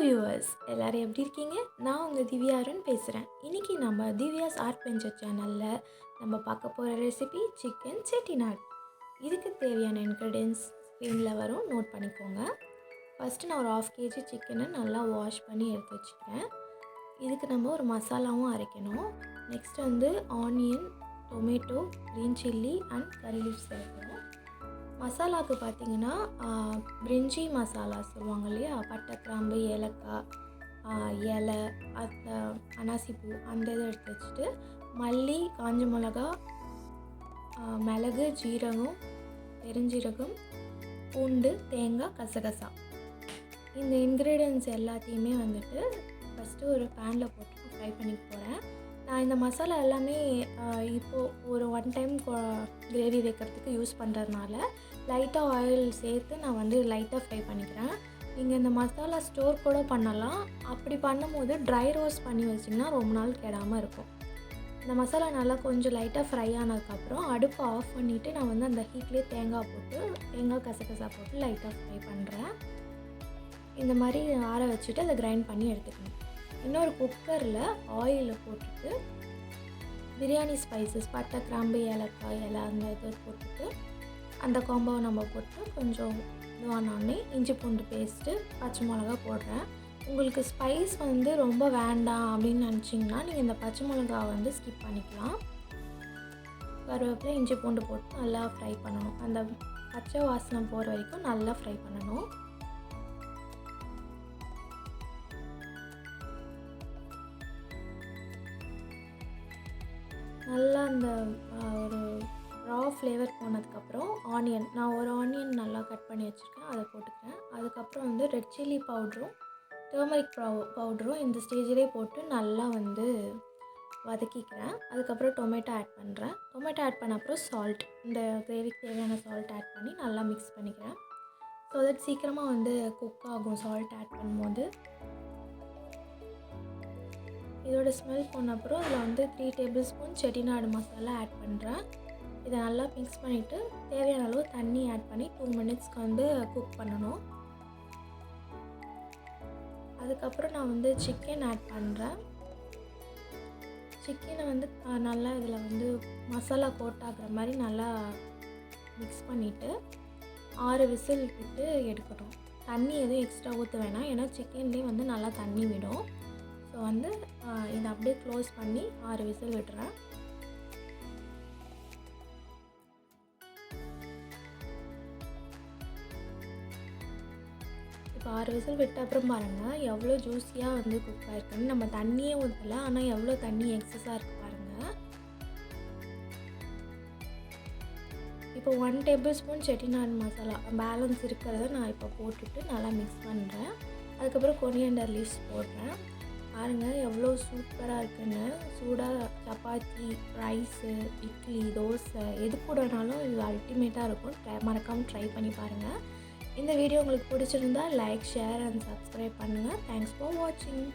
Viewers எல்லோரும் எப்படி இருக்கீங்க? நான் உங்கள் திவ்யா அருண் பேசுகிறேன். இன்றைக்கி நம்ம திவ்யாஸ் ஆர்ட் பெஞ்சர் சேனலில் நம்ம பார்க்க போகிற ரெசிபி சிக்கன் செட்டிநாட். இதுக்கு தேவையான இன்க்ரீடியன்ஸ் ஸ்க்ரீனில் வரும், நோட் பண்ணிக்கோங்க. ஃபஸ்ட்டு நான் ஒரு 1/2 kg சிக்கனை நல்லா வாஷ் பண்ணி எடுத்து வச்சுக்கிறேன். இதுக்கு நம்ம ஒரு மசாலாவும் அரைக்கணும். நெக்ஸ்ட் வந்து onion, tomato, green chilli and கறி லீவ்ஸ் சேர்க்கணும். மசாலாவுக்கு பார்த்திங்கன்னா பிரிஞ்சி மசாலா சொல்லுவாங்க இல்லையா, பட்டை, கிராம்பு, ஏலக்காய், இலை, அந்த அனாசிப்பூ அந்த இதை எடுத்து வச்சுட்டு மல்லி, காஞ்ச மிளகா, மிளகு, ஜீரகம், பெருஞ்சீரகம், பூண்டு, தேங்காய், கசகசா இந்த இன்க்ரீடியன்ஸ் எல்லாத்தையுமே வந்துட்டு ஃபஸ்ட்டு ஒரு பேனில் போட்டு ஃப்ரை பண்ணிக்க போகிறேன். நான் இந்த மசாலா எல்லாமே இப்போது ஒரு 1 டைம் கிரேவி வைக்கிறதுக்கு யூஸ் பண்ணுறதுனால லைட்டாக ஆயில் சேர்த்து நான் வந்து லைட்டாக ஃப்ரை பண்ணிக்கிறேன். நீங்கள் இந்த மசாலா ஸ்டோர் கூட பண்ணலாம். அப்படி பண்ணும்போது ட்ரை ரோஸ்ட் பண்ணி வச்சிங்கன்னா ரொம்ப நாள் கெடாமல் இருக்கும். இந்த மசாலா நல்லா கொஞ்சம் லைட்டாக ஃப்ரை ஆனதுக்கப்புறம் அடுப்பை ஆஃப் பண்ணிவிட்டு நான் வந்து அந்த ஹீட்லேயே தேங்காய் கசகசா போட்டு லைட்டாக ஃப்ரை பண்ணுறேன். இந்த மாதிரி ஆற வச்சுட்டு அதை கிரைண்ட் பண்ணி எடுத்துக்கணும். இன்னொரு குக்கரில் ஆயிலை போட்டுட்டு பிரியாணி ஸ்பைசஸ், பட்டை, கிராம்பு, ஏலக்காய், இலை அந்த இதை போட்டுட்டு அந்த காம்போவை நம்ம போட்டு கொஞ்சம் இதுவானோடனே இஞ்சி பூண்டு பேஸ்ட்டு, பச்சை மிளகா போடுறேன். உங்களுக்கு ஸ்பைஸ் வந்து ரொம்ப வேண்டாம் அப்படின்னு நினச்சிங்கன்னா நீங்கள் இந்த பச்சை மிளகா வந்து ஸ்கிப் பண்ணிக்கலாம். கருவேப்பிலை, இஞ்சி பூண்டு போட்டு நல்லா ஃப்ரை பண்ணணும். அந்த பச்சை வாசனை போகிற வரைக்கும் நல்லா ஃப்ரை பண்ணணும். நல்லா அந்த ஒரு ரா ஃப்ளேவர் போனதுக்கப்புறம் நான் ஒரு ஆனியன் நல்லா கட் பண்ணி வச்சுருக்கேன், அதை போட்டுக்கிறேன். அதுக்கப்புறம் வந்து ரெட் சில்லி பவுடரும் டர்மரிக் பவுடரும் இந்த ஸ்டேஜிலே போட்டு நல்லா வந்து வதக்கிக்கிறேன். அதுக்கப்புறம் டொமேட்டோ ஆட் பண்ணுறேன். டொமேட்டோ ஆட் பண்ண அப்புறம் சால்ட், இந்த கிரேவிக்கு தேவையான சால்ட் ஆட் பண்ணி நல்லா மிக்ஸ் பண்ணிக்கிறேன். ஸோ தட் சீக்கிரமாக வந்து குக் ஆகும் சால்ட் ஆட் பண்ணும்போது. இதோட ஸ்மெல் போன அப்புறம் இதில் வந்து 3 tablespoon Chettinad masala add பண்ணுறேன். இதை நல்லா மிக்ஸ் பண்ணிவிட்டு தேவையான அளவு தண்ணி ஆட் பண்ணி 2 மினிட்ஸ்க்கு வந்து குக் பண்ணணும். அதுக்கப்புறம் நான் வந்து சிக்கன் ஆட் பண்ணுறேன். சிக்கனை வந்து நல்லா இதில் வந்து மசாலா கோட் ஆகிற மாதிரி நல்லா மிக்ஸ் பண்ணிவிட்டு 6 விசில் விட்டு எடுக்கணும். தண்ணி எதுவும் எக்ஸ்ட்ரா ஊற்ற வேணாம், ஏன்னா சிக்கன்லேயே வந்து நல்லா தண்ணி விடும். ஸோ வந்து இதை அப்படியே க்ளோஸ் பண்ணி 6 விசில் விட்டுறேன். இப்போ 6 விசில் விட்ட அப்புறம் பாருங்கள் எவ்வளோ ஜூஸியாக வந்து குக் ஆகிருக்குன்னு. நம்ம தண்ணியே ஊற்றலை, ஆனால் எவ்வளோ தண்ணி எக்ஸஸாக இருக்குது பாருங்கள். இப்போ 1 table spoon Chettinad masala balance இருக்கிறத நான் இப்போ போட்டுட்டு நல்லா மிக்ஸ் பண்ணுறேன். அதுக்கப்புறம் கொரியாண்டர் லீவ்ஸ் போடுறேன். பாருங்கள் எவ்வளோ சூப்பராக இருக்குன்னு. சூடாக சப்பாத்தி, ரைஸு, இட்லி, தோசை எது கூடனாலும் இது அல்டிமேட்டாக இருக்கும். மறக்காமல் ட்ரை பண்ணி பாருங்கள். இந்த வீடியோ உங்களுக்கு பிடிச்சிருந்தா லைக், ஷேர் அண்ட் சப்ஸ்கிரைப் பண்ணுங்கள். தேங்க்ஸ் ஃபார் வாட்சிங்.